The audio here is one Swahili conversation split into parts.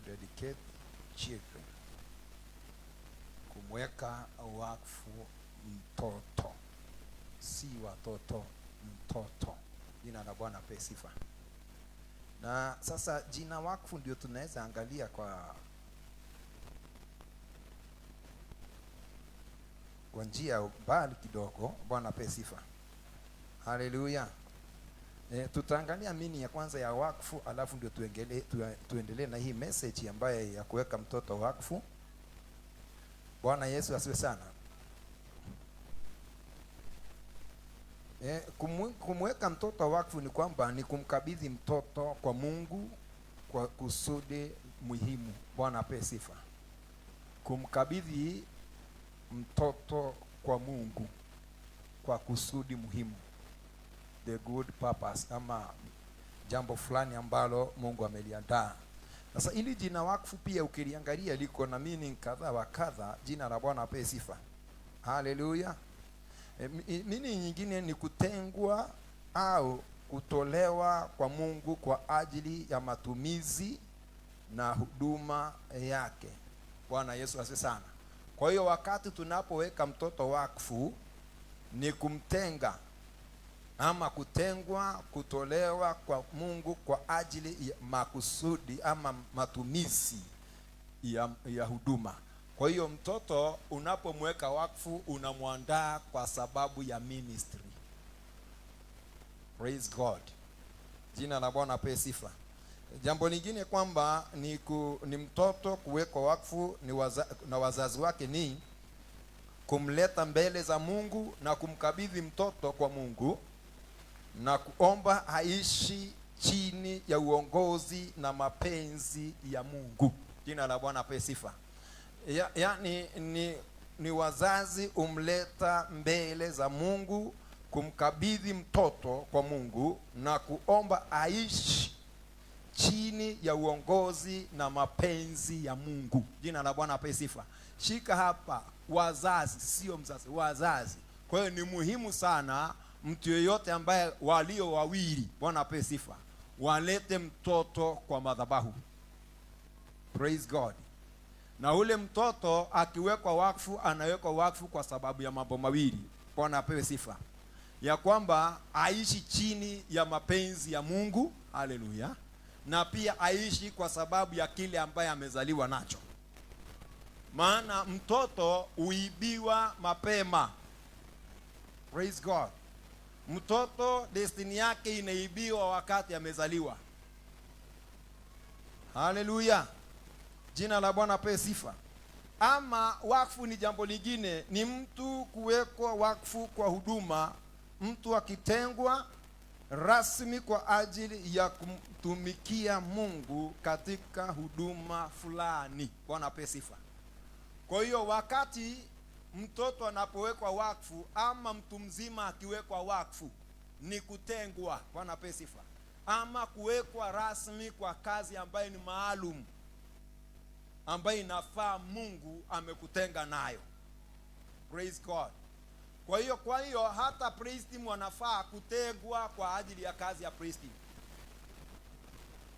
dedicate children, kumweka wakfu mtoto, si watoto, mtoto. Jina la Bwana apewe sifa. Na sasa jina wakfu ndio tunaweza angalia kwa njia mbali kidogo. Bwana apewe sifa. Haleluya. Tutaangalia mini ya kwanza ya wakfu, alafu ndio tuendelee na hii message ambayo ya kuweka mtoto wakfu. Bwana Yesu asiwe sana. Kumweka mtoto wakfu ni kwamba ni kumkabidhi mtoto kwa Mungu kwa kusudi muhimu. Bwana apewe sifa. Kumkabidhi mtoto kwa Mungu kwa kusudi muhimu, the good purpose, ama jambo fulani ambalo Mungu ameliandaa. Sasa ili jina wakfu pia ukiliangalia liko na meaning kadha wa kadha. Jina la Bwana apewe sifa. Haleluya. Meaning nyingine ni kutengwa au kutolewa kwa Mungu kwa ajili ya matumizi na huduma yake. Bwana Yesu asifiwe sana. Kwa hiyo wakati tunapoweka mtoto wakfu ni kumtenga ama kutengwa, kutolewa kwa Mungu kwa ajili ya makusudi ama matumizi ya huduma. Kwa hiyo mtoto unapomweka wakfu unamwandaa kwa sababu ya ministry. Praise God. Jina la Bwana apewe sifa. Jambo lingine kwamba ni mtoto kuwekwa wakfu na wazazi wake ni kumleta mbele za Mungu na kumkabidhi mtoto kwa Mungu na kuomba aishi chini ya uongozi na mapenzi ya Mungu. Jina la Bwana apewe sifa. Yaani ni wazazi umleta mbele za Mungu, kumkabidhi mtoto kwa Mungu na kuomba aishi chini ya uongozi na mapenzi ya Mungu. Jina la Bwana apewe sifa. Shika hapa, wazazi, sio mzazi, wazazi. Kwa hiyo ni muhimu sana mtu yeyote ambaye walio wawili, Bwana apewe sifa, walete mtoto kwa madhabahu. Praise God. Na ule mtoto akiwekwa wakfu, anawekwa wakfu kwa sababu ya mambo mawili. Bwana apewe sifa. Ya kwamba aishi chini ya mapenzi ya Mungu. Haleluya. Na pia aishi kwa sababu ya kile ambaye amezaliwa nacho. Maana mtoto uibiwa mapema. Praise God. Mtoto destiny yake inaibiwa wakati amezaliwa. Haleluya. Jina la Bwana apewe sifa. Ama wakfu ni jambo lingine, ni mtu kuwekwa wakfu kwa huduma, mtu akitengwa rasmi kwa ajili ya kumtumikia Mungu katika huduma fulani. Bwana apewe sifa. Kwa hiyo wakati mtoto anapowekwa wakfu ama mtu mzima akiwekwa wakfu ni kutengwa. Bwana apewe sifa. Ama kuwekwa rasmi kwa kazi ambayo ni maalum, ambayo inafaa Mungu amekutenga nayo. Praise God. Kwa hiyo hata priest wanafaa kutengwa kwa ajili ya kazi ya priest.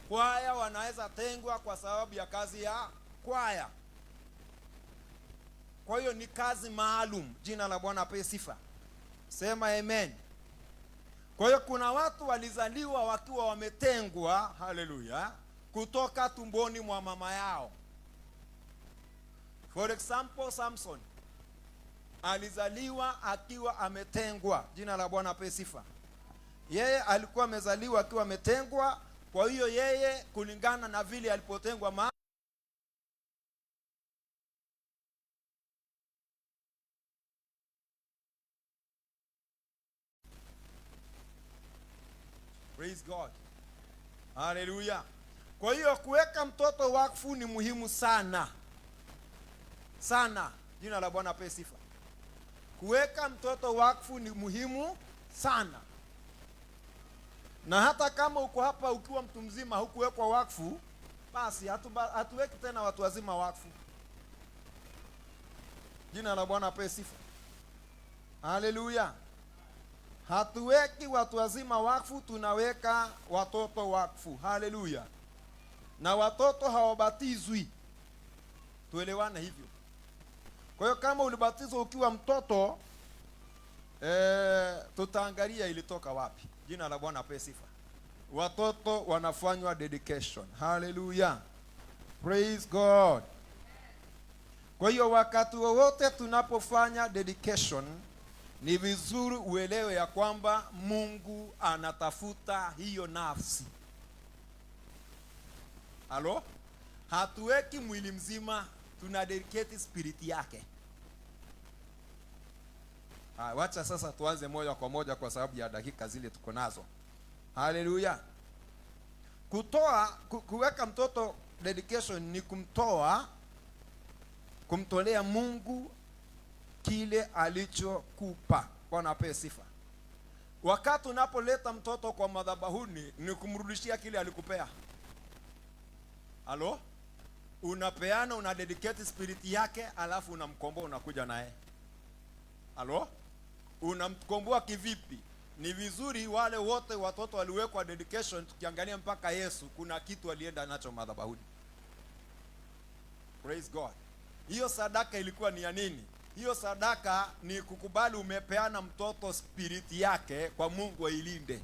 Kwaya wanaweza tengwa kwa sababu ya kazi ya kwaya. Kwa hiyo ni kazi maalum. Jina la Bwana apewe sifa. Sema amen. Kwa hiyo kuna watu walizaliwa wakiwa wametengwa, haleluya, kutoka tumboni mwa mama yao. For example, Samson alizaliwa akiwa ametengwa. Jina la Bwana apewe sifa. Yeye alikuwa amezaliwa akiwa ametengwa. Kwa hiyo yeye kulingana na vile alipotengwa Praise God. Hallelujah. Kwa hiyo kuweka mtoto wakfu ni muhimu sana. Sana. Jina la Bwana apewe sifa. Kuweka mtoto wakfu ni muhimu sana. Na hata kama uko hapa ukiwa mtu mzima hukuwekwa wakfu, basi hatuweki tena watu wazima wakfu. Jina la Bwana apewe sifa. Haleluya. Hatuweki watu wazima wakfu, tunaweka watoto wakfu. Haleluya. na watoto hawabatizwi. Tuelewane hivyo. Kwa hiyo kama ulibatizwa ukiwa mtoto, tutaangalia ilitoka wapi. Jina la Bwana apewe sifa. Watoto wanafanywa dedication. Hallelujah. Praise God. Kwa hiyo wakati wowote tunapofanya dedication, ni vizuri uelewe ya kwamba Mungu anatafuta hiyo nafsi. Halo? Hatuweki mwili mzima, tuna dedicate spirit yake. Wacha sasa tuanze moja kwa moja kwa sababu ya dakika zile tuko nazo. Haleluya. Kuweka mtoto dedication ni kumtolea Mungu kile alichokupa. Bwana apewe sifa. Wakati unapoleta mtoto kwa madhabahuni, ni kumrudishia kile alikupea. Halo? Unapeana, una dedicate spirit yake, alafu unamkomboa, unakuja naye. Halo? Unamkomboa kivipi? Ni vizuri wale wote watoto waliwekwa dedication, tukiangalia mpaka Yesu kuna kitu alienda nacho madhabahuni. Praise God. Hiyo sadaka ilikuwa ni ya nini? Hiyo sadaka ni kukubali umepeana mtoto spirit yake kwa Mungu ailinde.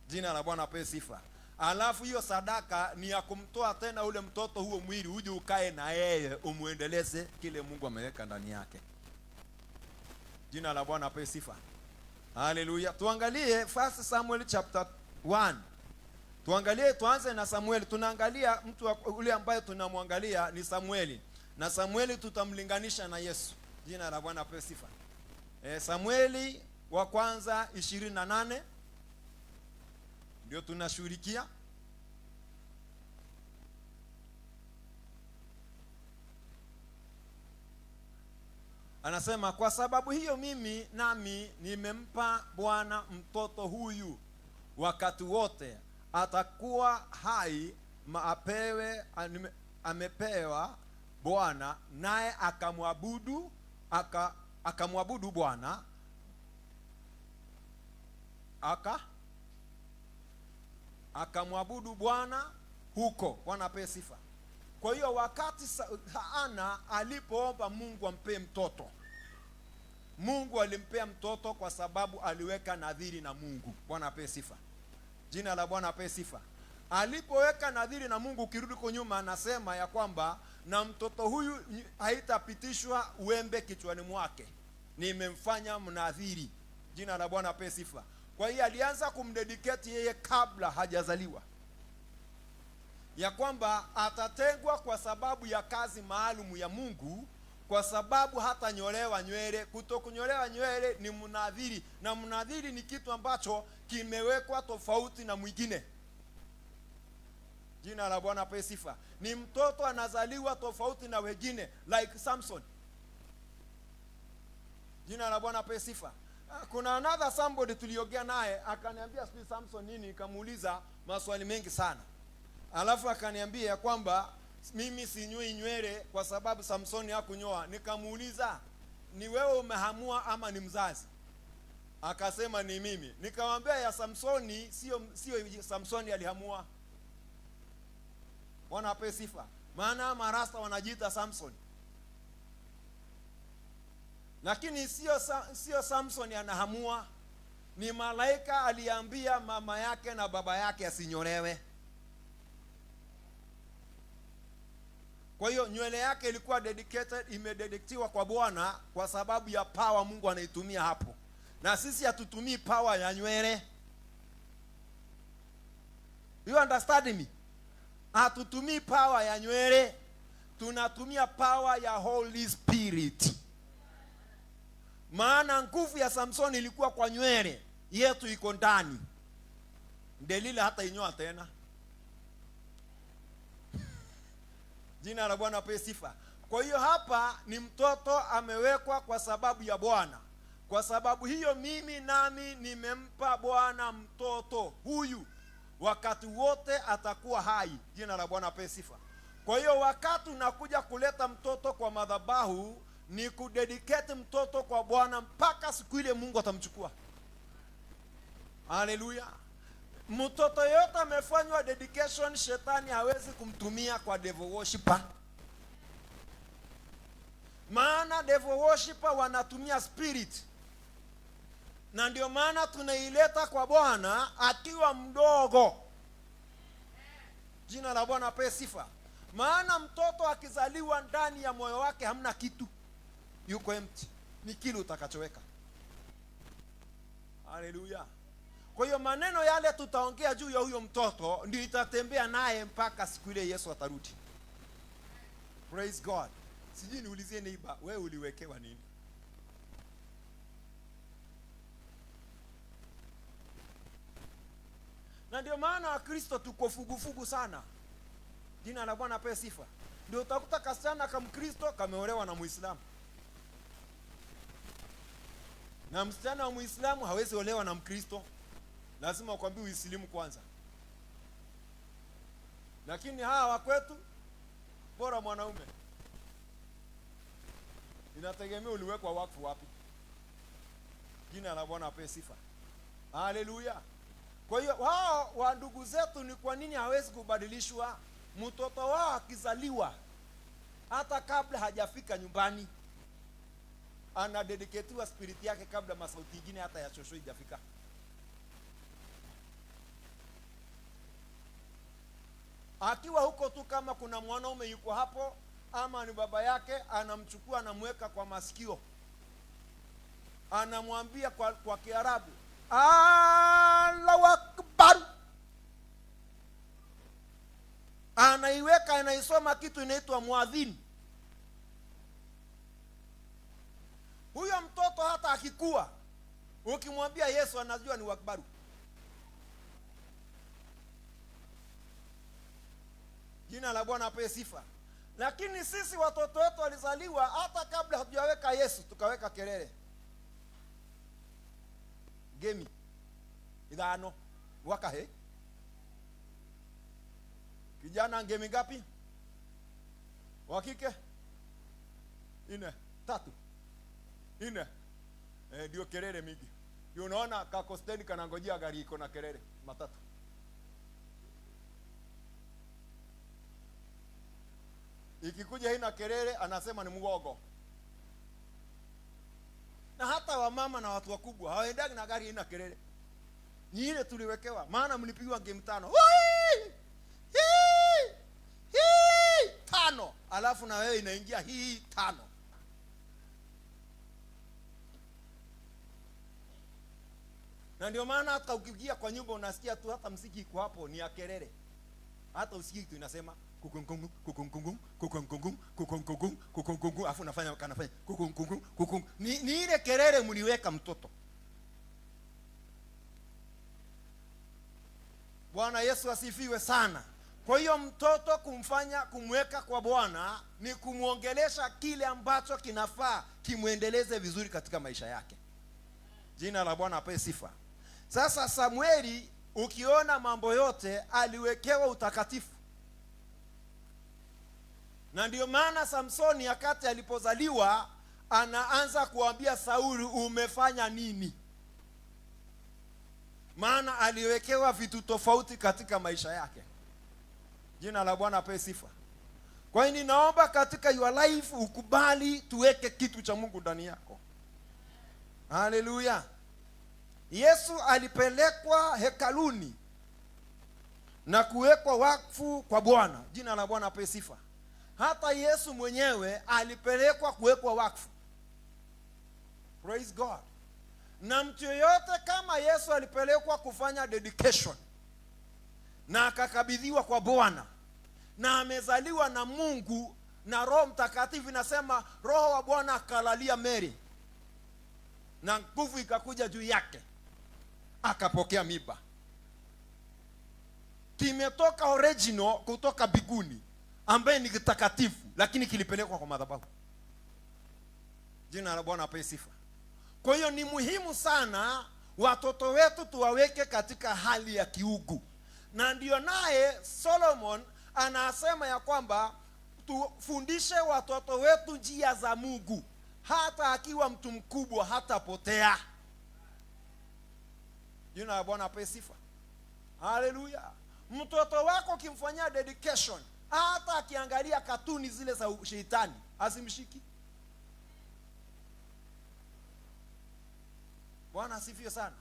Jina la Bwana apewe sifa. Alafu hiyo sadaka ni ya kumtoa tena ule mtoto huo mwili uje ukae na yeye umuendeleze kile Mungu ameweka ndani yake. Jina la Bwana apewe sifa. Haleluya. Tuangalie 1 Samuel chapter 1. Tuanze na Samueli. Tunaangalia mtu ule ambaye tunamwangalia ni Samueli. Na Samueli tutamlinganisha na Yesu. Jina la Bwana apewe sifa. Samueli wa kwanza 28 ndio tunashughulikia. Anasema, kwa sababu hiyo mimi nami nimempa Bwana mtoto huyu, wakati wote atakuwa hai amepewa Bwana, naye akamwabudu Bwana akamwabudu Bwana huko. Bwana apewe sifa. Kwa hiyo wakati Hana alipoomba Mungu ampe mtoto, Mungu alimpea mtoto kwa sababu aliweka nadhiri na Mungu. Bwana apewe sifa. Jina la Bwana apewe sifa. Alipoweka nadhiri na Mungu, ukirudi kwa nyuma anasema ya kwamba na mtoto huyu haitapitishwa uembe kichwani mwake, nimemfanya mnadhiri. Jina la Bwana apewe sifa. Kwa hiyo alianza kumdedicate yeye kabla hajazaliwa, ya kwamba atatengwa kwa sababu ya kazi maalum ya Mungu, kwa sababu hata nyolewa nywele. Kutokunyolewa nywele ni mnadhiri, na mnadhiri ni kitu ambacho kimewekwa tofauti na mwingine. Jina la Bwana apewe sifa. Ni mtoto anazaliwa tofauti na wengine, like Samson. Jina la Bwana apewe sifa. Kuna another somebody tuliongea naye, akaniambia sijui Samson nini, nikamuuliza maswali mengi sana. Alafu akaniambia kwamba mimi sinyoi nywele kwa sababu Samsoni hakunyoa. Nikamuuliza, ni wewe umehamua ama ni mzazi? Akasema ni mimi. Nikamwambia ya Samsoni sio Samsoni alihamua. Bwana apewe sifa. Maana marasta wanajiita Samson. Lakini sio Samson anahamua, ni malaika aliambia mama yake na baba yake asinyolewe. Kwa hiyo nywele yake ilikuwa dedicated, imededictiwa kwa Bwana kwa sababu ya power Mungu anaitumia hapo. Na sisi hatutumii power ya nywele. You understand me? Hatutumii power ya nywele, tunatumia power ya Holy Spirit. Maana nguvu ya Samson ilikuwa kwa nywele, yetu iko ndani. Delila hata inyoa tena. Jina la Bwana apewe sifa. Kwa hiyo hapa ni mtoto amewekwa kwa sababu ya Bwana. Kwa sababu hiyo mimi nami nimempa Bwana mtoto huyu, wakati wote atakuwa hai. Jina la Bwana apewe sifa. Kwa hiyo wakati unakuja kuleta mtoto kwa madhabahu, ni kudedicate mtoto kwa Bwana mpaka siku ile Mungu atamchukua. Haleluya. Mtoto yote amefanywa dedication, shetani hawezi kumtumia kwa devil worshiper. Maana devil worshiper wanatumia spirit. Na ndio maana tunaileta kwa Bwana akiwa mdogo. Jina la Bwana apewe sifa. Maana mtoto akizaliwa ndani ya moyo wake hamna kitu. Yuko empty. Ni kile utakachoweka. Haleluya. Kwa hiyo maneno yale tutaongea juu ya huyo mtoto ndio itatembea naye mpaka siku ile Yesu atarudi. Praise God. Sijui niulizie neighbor, wewe uliwekewa nini? Na ndio maana Wakristo tuko fugufugu sana. Jina la Bwana apewe sifa. Ndio utakuta kasichana kama Mkristo kameolewa na Muislamu. Na msichana wa Muislamu hawezi olewa na Mkristo. Lazima ukwambie uisilimu kwanza. Lakini hawa wa kwetu bora mwanaume. Inategemea uliwekwa wakfu wapi. Jina la Bwana apewe sifa. Haleluya. Kwa hiyo wao wa ndugu zetu ni kwa nini hawezi kubadilishwa? Mtoto wao akizaliwa hata kabla hajafika nyumbani ana dedicatiwa spirit yake kabla masauti nyingine hata ya shosho hajafika. Akiwa huko tu kama kuna mwanaume yuko hapo ama ni baba yake, anamchukua anamweka kwa masikio. Anamwambia kwa Kiarabu, Allahu Akbar. Anaiweka, anaisoma kitu inaitwa muadhin. Huyo mtoto hata akikua, ukimwambia Yesu anajua ni wakbaru. Jina la Bwana apewe sifa. Lakini sisi watoto wetu walizaliwa hata kabla hatujaweka Yesu tukaweka kelele. Gemi. Idano. Waka he. Kijana ngemi ngapi? Wakike? 4, 3. 4. Ndio kelele mingi. Ndio unaona kakosteni kanangojea gari iko na kelele matatu. Ikikuja haina kelele anasema ni mgogo. Na hata wamama na watu wakubwa hawaendagi na gari haina kelele. Ni ile tuliwekewa, maana mlipigwa game 5. 5. Alafu na wewe inaingia hii 5. Na ndio maana hata ukiingia kwa nyumba unasikia tu hata muziki iko hapo ni ya kelele. Hata usikii tu inasema kukungungu kukungungu kukungungu kukungungu kukungungu, afu nafanya kanafanya kukungungu kukungungu. Ni ile kelele mliweka mtoto. Bwana Yesu asifiwe sana. Kwa hiyo mtoto kumweka kwa Bwana ni kumuongelesha kile ambacho kinafaa kimuendeleze vizuri katika maisha yake. Jina la Bwana apewe sifa. Sasa Samueli ukiona mambo yote aliwekewa utakatifu. Na ndio maana Samsoni wakati alipozaliwa anaanza kuambia Sauli, umefanya nini? Maana aliwekewa vitu tofauti katika maisha yake. Jina la Bwana apewe sifa. Kwa hiyo ninaomba katika your life ukubali tuweke kitu cha Mungu ndani yako. Haleluya. Yesu alipelekwa hekaluni na kuwekwa wakfu kwa Bwana. Jina la Bwana apewe sifa. Hata Yesu mwenyewe alipelekwa kuwekwa wakfu. Praise God. Na mtu yoyote kama Yesu alipelekwa kufanya dedication na akakabidhiwa kwa Bwana na amezaliwa na Mungu na Roho Mtakatifu, inasema Roho wa Bwana akalalia Mary na nguvu ikakuja juu yake, akapokea mimba. Kimetoka original kutoka biguni ambaye ni kitakatifu, lakini kilipelekwa kwa madhabahu. Jina la Bwana apewe sifa. Kwa hiyo ni muhimu sana watoto wetu tuwaweke katika hali ya kiugu. Na ndio naye Solomon anasema ya kwamba tufundishe watoto wetu njia za Mungu, hata akiwa mtu mkubwa hatapotea. Jina la Bwana apewe sifa. Haleluya. Mtoto wako ukimfanyia dedication, hata akiangalia katuni zile za shetani, asimshiki. Bwana asifiwe sana.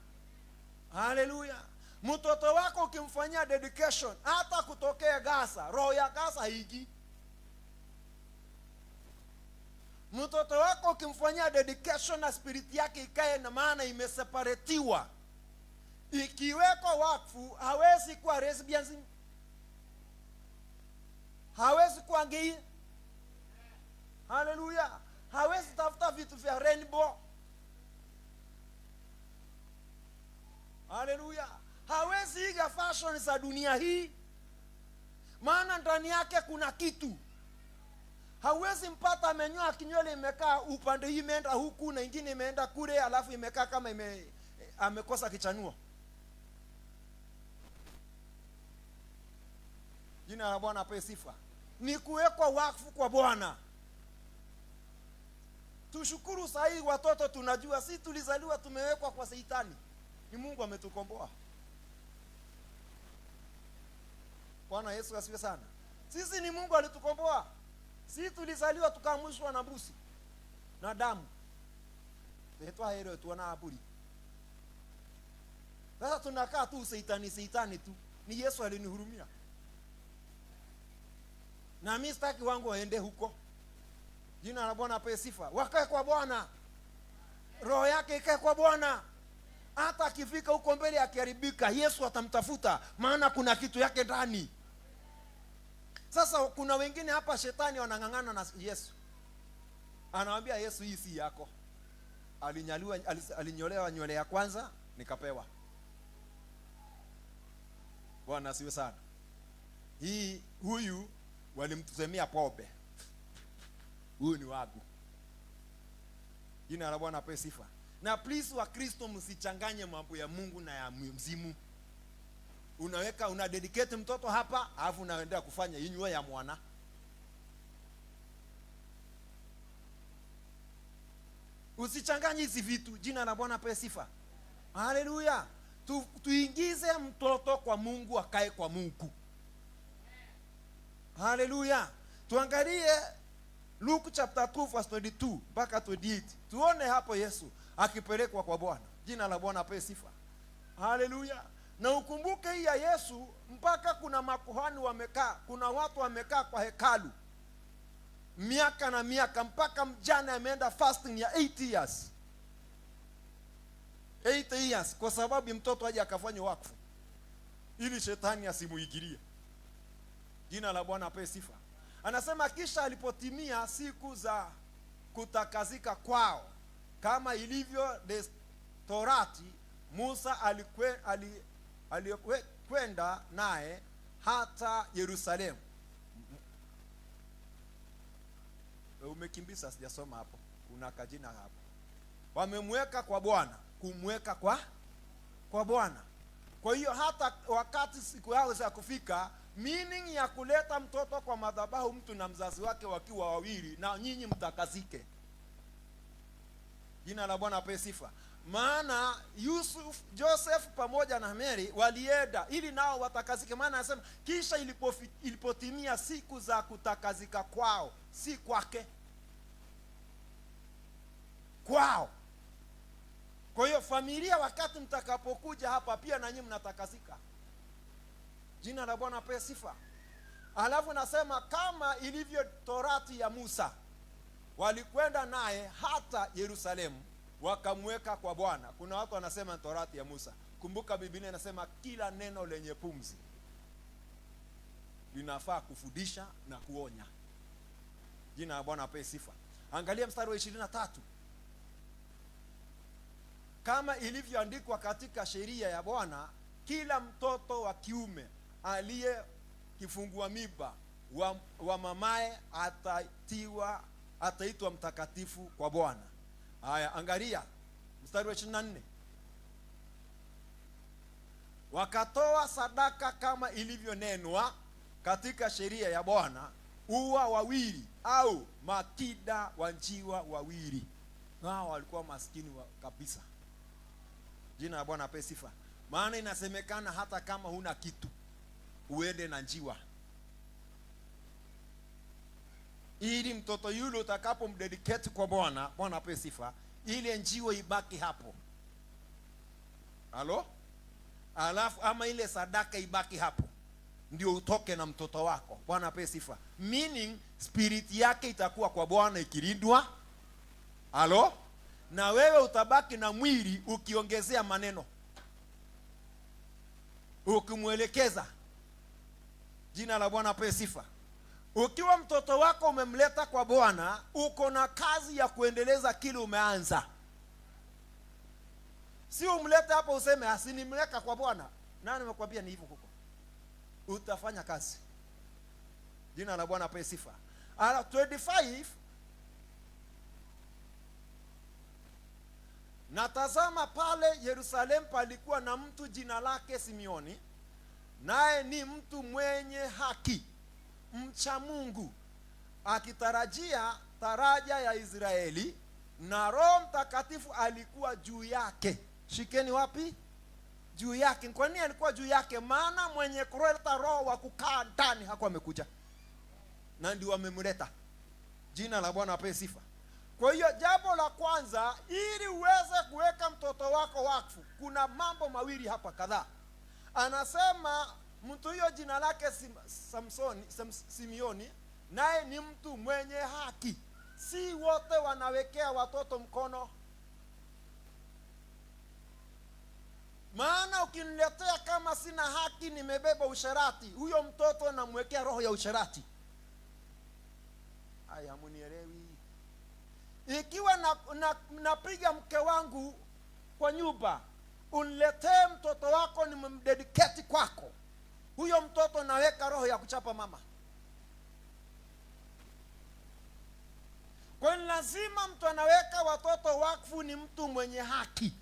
Haleluya. Mtoto wako ukimfanyia dedication, hata kutokea Gaza, roho ya Gaza haiji. Mtoto wako ukimfanyia dedication na spirit yake ikae, na maana imeseparatiwa, ikiwekwa wakfu, hawezi kuwa lesbianism, hawezi kuwa gay. Haleluya. Hawezi tafuta vitu vya rainbow. Haleluya. Hawezi iga fashion za dunia hii, maana ndani yake kuna kitu. Hawezi mpata amenyoa kinywele imekaa upande hii imeenda huku na ingine imeenda kule, alafu imekaa kama amekosa kichanuo. Jina la Bwana apewe sifa. Ni kuwekwa wakfu kwa Bwana. Tushukuru sahi watoto tunajua, si tulizaliwa tumewekwa kwa Shetani. Ni Mungu ametukomboa. Bwana Yesu asifiwe sana. Sisi ni Mungu alitukomboa. Si tulizaliwa tukaamshwa na busi na damu. Tetwa hero tuona aburi. Sasa tunakaa tu Shetani tu. Ni Yesu alinihurumia. Na mimi sitaki wangu waende huko. Jina la Bwana apewe sifa. Wakae kwa Bwana. Roho yake ikae kwa Bwana. Hata akifika huko mbele akiharibika, Yesu atamtafuta, maana kuna kitu yake ndani. Sasa kuna wengine hapa shetani wanang'ang'ana na Yesu. Anawaambia Yesu, hii si yako. Alinyolewa nywele ya kwanza nikapewa. Bwana asiwe sana. Huyu walimtusemea pombe. Huyu ni wangu. Jina la Bwana apewe sifa. Na please wa Kristo, msichanganye mambo ya Mungu na ya mzimu. Una dedicate mtoto hapa, alafu unaendelea kufanya inywe ya mwana. Usichanganye hizi vitu. Jina la Bwana apewe sifa. Haleluya. Tuingize mtoto kwa Mungu, akae kwa Mungu. Haleluya. Tuangalie Luke chapter 2 verse 22 mpaka 28. Tuone hapo Yesu akipelekwa kwa Bwana. Jina la Bwana apewe sifa. Haleluya. Na ukumbuke hii ya Yesu, mpaka kuna makuhani wamekaa, kuna watu wamekaa kwa hekalu miaka na miaka, mpaka mjane ameenda fasting ya 8 years. 8 years kwa sababu mtoto aje akafanya wakfu ili shetani asimuingilie. Jina la Bwana apewe sifa. Anasema kisha alipotimia siku za kutakazika kwao, kama ilivyo Torati, Musa alikwenda naye hata Yerusalemu. Umekimbisa, sijasoma hapo. Kuna kajina hapo. Wamemweka kwa Bwana, kumweka kwa Bwana. Kwa hiyo hata wakati siku yao za kufika, meaning ya kuleta mtoto kwa madhabahu, mtu na mzazi wake wakiwa wawili, na nyinyi mtakazike. Jina la Bwana apewe sifa. Maana Joseph pamoja na Mary walienda ili nao watakazike. Maana anasema kisha ilipotimia siku za kutakazika kwao, si kwake, kwao. Kwa hiyo familia, wakati mtakapokuja hapa pia na nyinyi mnatakazika. Jina la Bwana apewe sifa. Alafu nasema kama ilivyo Torati ya Musa, walikwenda naye hata Yerusalemu wakamweka kwa Bwana. Kuna watu wanasema Torati ya Musa. Kumbuka Biblia inasema kila neno lenye pumzi linafaa kufundisha na kuonya. Jina la Bwana apewe sifa. Angalia mstari wa 23. Kama ilivyoandikwa katika sheria ya Bwana, kila mtoto wa kiume aliye kifungua mimba wa mamaye ataitwa mtakatifu kwa Bwana. Haya, angalia mstari wa 24. Wakatoa sadaka kama ilivyonenwa katika sheria ya Bwana, ua wawili au makida wa njiwa wawili. Hao walikuwa maskini kabisa. Jina la Bwana apewe sifa. Maana inasemekana hata kama huna kitu uende na njiwa, ili mtoto yule utakapomdedicate kwa Bwana, Bwana ape sifa, ile njiwa ibaki hapo. Halo? Alafu ama ile sadaka ibaki hapo, ndio utoke na mtoto wako. Bwana ape sifa. Meaning spirit yake itakuwa kwa Bwana ikilindwa. Halo? Na wewe utabaki na mwili ukiongezea maneno, ukimwelekeza. Jina la Bwana ape sifa. Ukiwa mtoto wako umemleta kwa Bwana, uko na kazi ya kuendeleza kile umeanza. Si umlete hapo useme asinimleka kwa Bwana. Nani amekwambia ni hivyo huko? Utafanya kazi. Jina la Bwana ape sifa. 25, natazama pale Yerusalemu palikuwa na mtu jina lake Simeoni, naye ni mtu mwenye haki, mcha Mungu, akitarajia taraja ya Israeli, na Roho Mtakatifu alikuwa juu yake. Shikeni wapi? Juu yake. Kwa nini alikuwa juu yake? Maana mwenye kuleta roho wa kukaa ndani hakuwa amekuja, na ndio amemleta. Jina la Bwana ape sifa. Kwa hiyo jambo la kwanza, ili uweze kuweka mtoto wako wakfu, kuna mambo mawili hapa kadhaa. Anasema mtu huyo jina lake Simeoni, naye ni mtu mwenye haki. Si wote wanawekea watoto mkono. Maana ukiniletea kama sina haki, nimebeba usherati, huyo mtoto namwekea roho ya usherati. Haya, munielewi? Ikiwa napiga mke wangu kwa nyumba, uniletee mtoto wako nimemdedicate kwako, huyo mtoto naweka roho ya kuchapa mama. Kwa lazima mtu anaweka watoto wakfu ni mtu mwenye haki.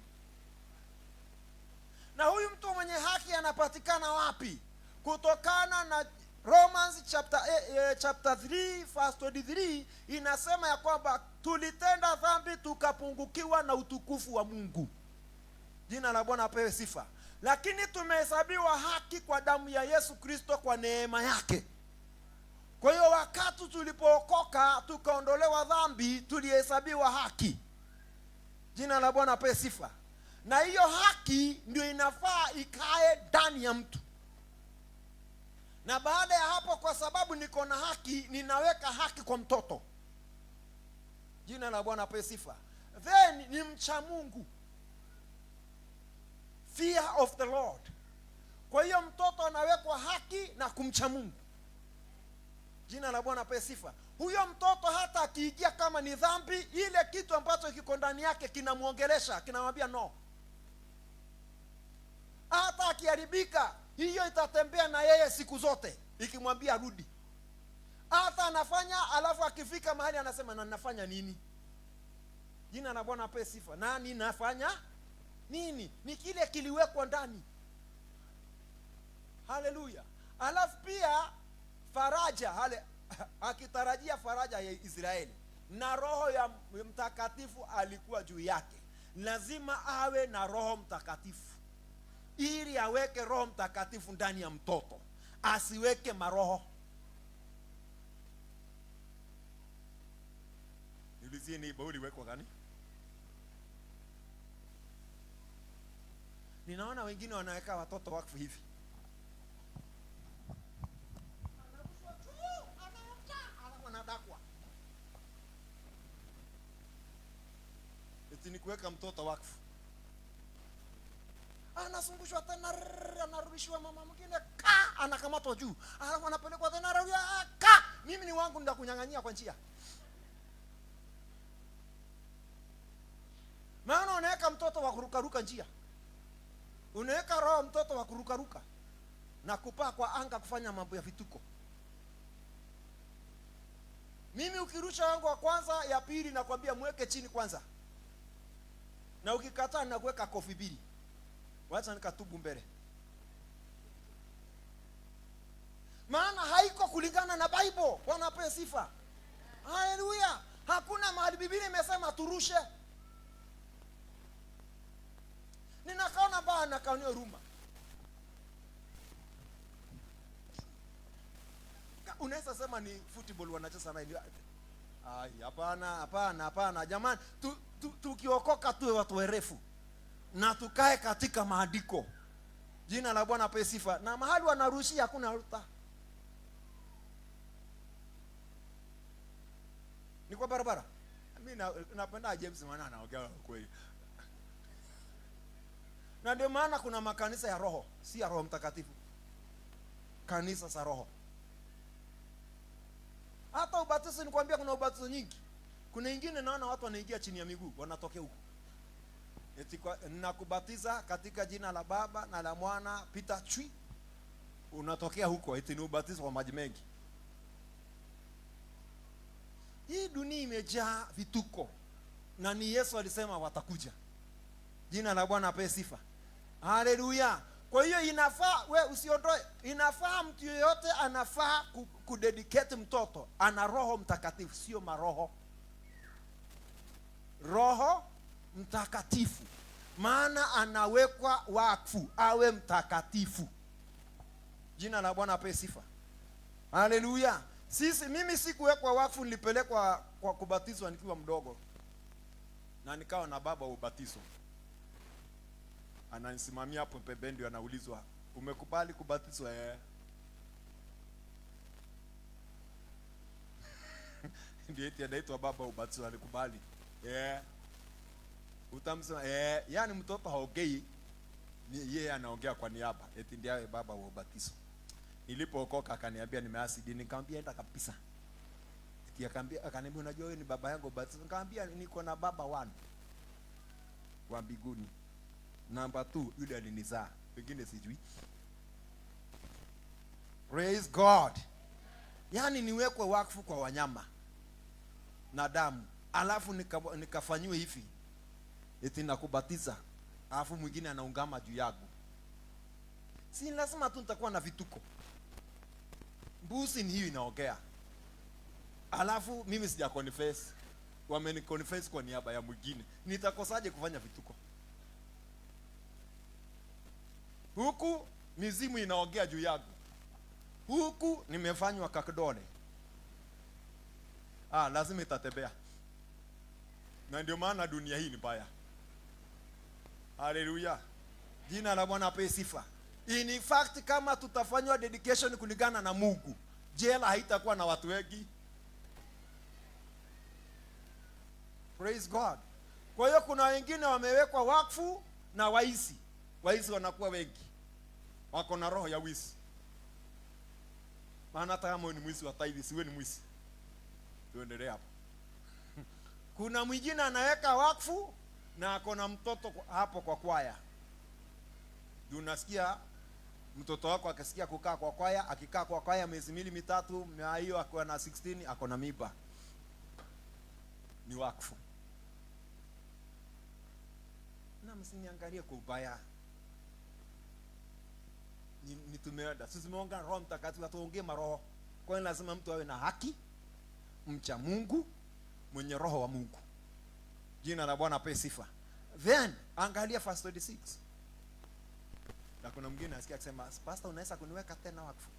Na huyu mtu mwenye haki anapatikana wapi? Kutokana na Romans chapter 3 verse 23 inasema ya kwamba tulitenda dhambi tukapungukiwa na utukufu wa Mungu. Jina la Bwana apewe sifa. Lakini tumehesabiwa haki kwa damu ya Yesu Kristo kwa neema yake. Kwa hiyo wakati tulipookoka tukaondolewa dhambi, tulihesabiwa haki. Jina la Bwana apewe sifa. Na hiyo haki ndio inafaa ikae ndani ya mtu. Na baada ya hapo, kwa sababu niko na haki, ninaweka haki kwa mtoto. Jina la Bwana apewe sifa. Then ni mcha Mungu, fear of the Lord. Kwa hiyo mtoto anawekwa haki na kumcha Mungu. Jina la Bwana apewe sifa. Huyo mtoto hata akiingia kama ni dhambi, ile kitu ambacho kiko ndani yake kinamuongelesha, kinamwambia no. Hata akiharibika, hiyo itatembea na yeye siku zote ikimwambia rudi. Hata anafanya, alafu akifika mahali anasema na ninafanya nini? Jina la Bwana apewe sifa. Na ninafanya nini? Ni kile kiliwekwa ndani. Haleluya. Alafu pia faraja, akitarajia faraja ya Israeli, na Roho ya Mtakatifu alikuwa juu yake. Lazima awe na Roho Mtakatifu ili aweke Roho Mtakatifu ndani ya mtoto, asiweke maroho. Niulizie ni bauli weko gani? Ninaona wengine wanaweka watoto wakfu hivi. Anadakwa. Eti ni kuweka mtoto wakfu. Anasumbushwa tena, anarudishwa mama mwingine, anakamatwa juu, alafu anapelekwa tena rudia, mimi ni wangu ndakunyang'anyia kwa njia. Maana unaweka mtoto wa kurukaruka njia, unaweka roho mtoto wa kurukaruka na kupaa kwa anga kufanya mambo ya vituko. Mimi ukirusha wangu wa kwanza, ya pili nakwambia mweke chini kwanza, na ukikataa na kuweka kofi mbili. Wacha nikatubu mbele. Maana haiko kulingana na Bible. Bwana apewe sifa. Haleluya. Hakuna mahali Biblia imesema turushe. Ninakaona bana kaonio huruma. Unaweza sema ni football wanacheza na hiyo. Ai, hapana jamani, tukiokoka tuwe watu werefu na tukae katika maandiko. Jina la Bwana apewe sifa. Na mahali wanarushia hakuna altar. Ni kwa barabara. Mimi napenda James maana anaongea kweli. Na ndio maana kuna makanisa ya roho, si ya Roho Mtakatifu. Kanisa za roho. Hata ubatizo nikwambia kuna ubatizo nyingi. Kuna ingine naona watu wanaingia chini ya miguu, wanatokea huko. Eti nakubatiza katika jina la Baba na la Mwana, pita chui. Unatokea huko, eti ni ubatizo wa maji mengi. Hii dunia imejaa vituko. Na ni Yesu alisema watakuja. Jina la Bwana apewe sifa. Haleluya. Kwa hiyo inafaa usiondoe. Inafaa mtu yeyote anafaa kudedicate mtoto. Ana Roho Mtakatifu, sio maroho. Roho Mtakatifu. Maana anawekwa wakfu awe mtakatifu. Jina la Bwana apewe sifa. Haleluya. Mimi sikuwekwa wakfu, nilipelekwa kwa kubatizwa nikiwa mdogo. Na nikawa na baba wa ubatizo. Ananisimamia hapo pembeni, ndio anaulizwa, umekubali kubatizwa? Ndiye eti anaitwa baba wa ubatizo, alikubali. Utamsema yani mtoto haongei, ni yeye anaongea kwa niaba, eti ndiye baba wa ubatizo. Nilipookoka akaniambia nimeasi dini, nikamwambia enda kabisa. Eti akaniambia unajua wewe ni baba yangu ubatizo. Nikamwambia niko na baba one wa mbinguni. Number 2 yule alinizaa, pengine sijui. Praise God. Yani niwekwe wakfu kwa wanyama na damu, alafu nikafanywe hivi, eti nakubatiza, alafu mwingine anaungama juu yangu. Si lazima tu nitakuwa na vituko. Mbuzi ni hiyo inaongea, alafu mimi sija confess, wameni confess kwa niaba ya mwingine. Nitakosaje kufanya vituko? Huku mizimu inaongea juu yangu, huku nimefanywa kakidole. Lazima itatembea. Na ndio maana dunia hii ni mbaya. Haleluya. Jina la Bwana apewe sifa. In fact, kama tutafanywa dedication kulingana na Mungu, jela haitakuwa na watu wengi. Praise God. Kwa hiyo kuna wengine wamewekwa wakfu na waisi. Waisi wanakuwa wengi. Wako na roho ya wizi. Maana hata kama ni mwizi wa tithe, siwe ni mwizi. Tuendelee hapo. Kuna mwingine anaweka wakfu na ako na mtoto hapo kwa kwaya. Unasikia mtoto wako akisikia kukaa kwa kwaya, akikaa kwa kwaya miezi 2-3, na hiyo akiwa na 16 ako na mimba. Ni wakfu. Na msiniangalie kwa ubaya. Ni tumeenda. Sisi tumeongea Roho Mtakatifu, atuongee maroho. Kwa hiyo lazima mtu awe na haki, mcha Mungu, mwenye roho wa Mungu. Jina la Bwana apewe sifa. Then angalia verse 26. Na kuna mwingine asikia akisema, pastor unaweza kuniweka tena wakfu?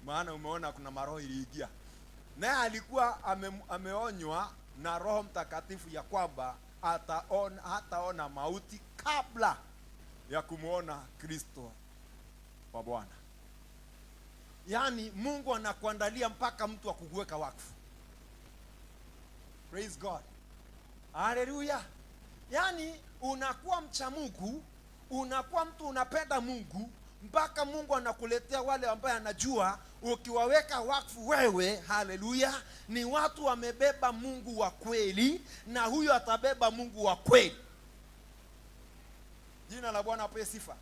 Maana umeona kuna maroho iliingia. Naye alikuwa ameonywa na Roho Mtakatifu ya kwamba hataona mauti kabla ya kumuona Kristo wa Bwana. Yani Mungu anakuandalia mpaka mtu akuweka wakfu. Praise God. Hallelujah. Yani unakuwa mcha Mungu, unakuwa mtu unapenda Mungu, mpaka Mungu anakuletea wale ambao anajua ukiwaweka wakfu wewe, haleluya, ni watu wamebeba Mungu wa kweli, na huyo atabeba Mungu wa kweli. Jina la Bwana apewe sifa.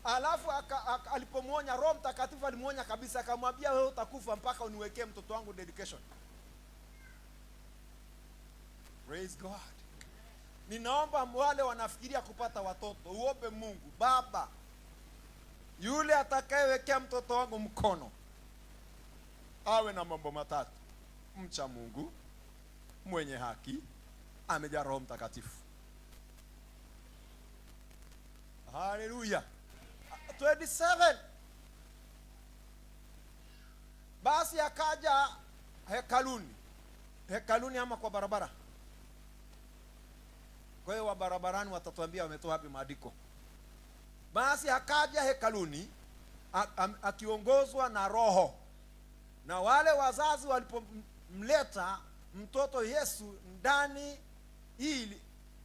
Alafu alipomuonya Roho Mtakatifu, alimuonya kabisa, akamwambia wewe utakufa mpaka uniwekee mtoto wangu dedication. Praise God. Ninaomba wale wanafikiria kupata watoto, uombe Mungu, Baba, yule atakayewekea mtoto wangu mkono awe na mambo matatu: mcha Mungu, mwenye haki, amejaa Roho Mtakatifu. Haleluya. 27. Basi akaja hekaluni ama kwa barabara. Kwa hiyo wa barabarani watatuambia wametoa wapi maandiko. Basi akaja hekaluni akiongozwa na Roho, na wale wazazi walipomleta mtoto Yesu ndani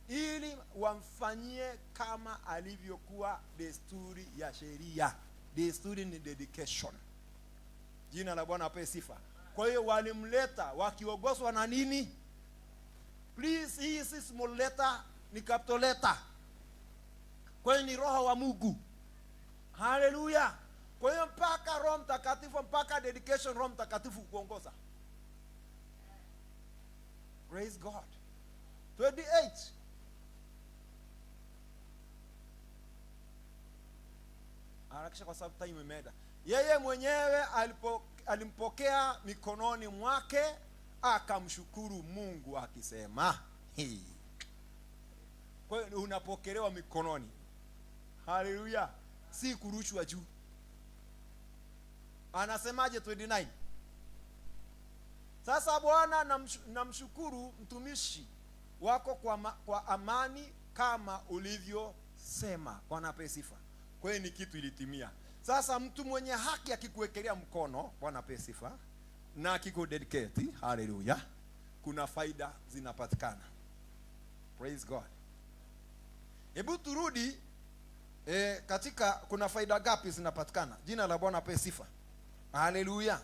ili wamfanyie kama alivyokuwa desturi ya sheria. Desturi ni dedication. Jina la Bwana apewe sifa. Kwa hiyo walimleta wakiongozwa na nini? Please, hii si small letter, ni capital letter. Kwa hiyo ni Roho wa Mungu. Haleluya. Kwa hiyo mpaka Roho Mtakatifu, mpaka dedication Roho Mtakatifu kuongoza. Praise God. 28. Harakisha kwa sababu time imeenda. Yeye mwenyewe alimpokea mikononi mwake, akamshukuru Mungu akisema. Kwa hiyo unapokelewa mikononi. Haleluya. Si kurushwa juu. Anasemaje 29? Sasa Bwana, namshukuru mtumishi wako kwa amani kama ulivyosema. Bwana apewe sifa. Kwa hiyo ni kitu ilitimia. Sasa mtu mwenye haki akikuwekelea mkono, Bwana apewe sifa, na akikudedicate, haleluya, kuna faida zinapatikana. Praise God. Hebu turudi katika kuna faida gapi zinapatikana. Jina la Bwana apewe sifa. Haleluya.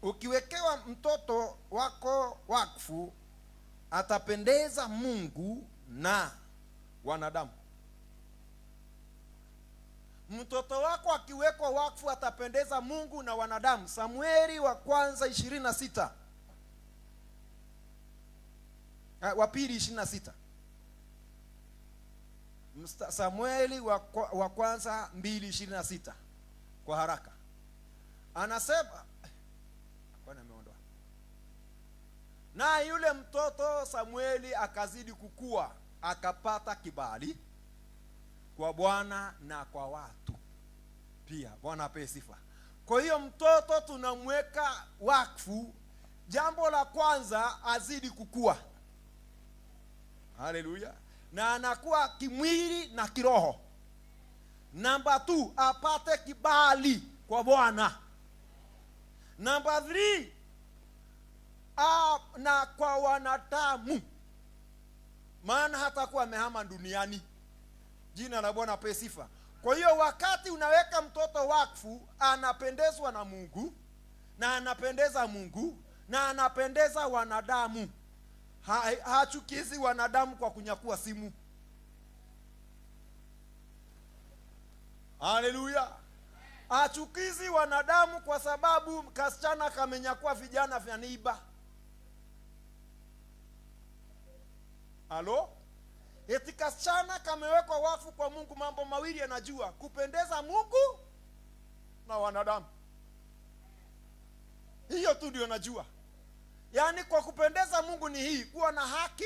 Ukiwekewa mtoto wako wakfu, atapendeza Mungu na wanadamu. Mtoto wako akiwekwa wakfu atapendeza Mungu na wanadamu. Samueli wa kwanza 26. Wa pili 26. Samueli wa kwanza 2:26. Kwa haraka. Anasema Bwana ameondoa. Na yule mtoto Samueli akazidi kukua, akapata kibali kwa Bwana na kwa watu pia. Bwana apewe sifa. Kwa hiyo mtoto tunamweka wakfu, jambo la kwanza azidi kukua. Haleluya. Na anakuwa kimwili na kiroho. Namba 2, apate kibali kwa Bwana. Namba 3, na kwa wanadamu, maana hatakuwa amehama duniani. Jina la Bwana apewe sifa. Kwa hiyo wakati unaweka mtoto wakfu, anapendezwa na Mungu, na anapendeza Mungu, na anapendeza wanadamu. Hachukizi wanadamu kwa kunyakua simu. Haleluya. Hachukizi wanadamu kwa sababu kasichana kamenyakua vijana vya niiba. Halo? Eti kasichana kamewekwa wakfu kwa Mungu, mambo mawili anajua: kupendeza Mungu na wanadamu. Hiyo tu ndio najua. Yaani kwa kupendeza Mungu ni hii, kuwa na haki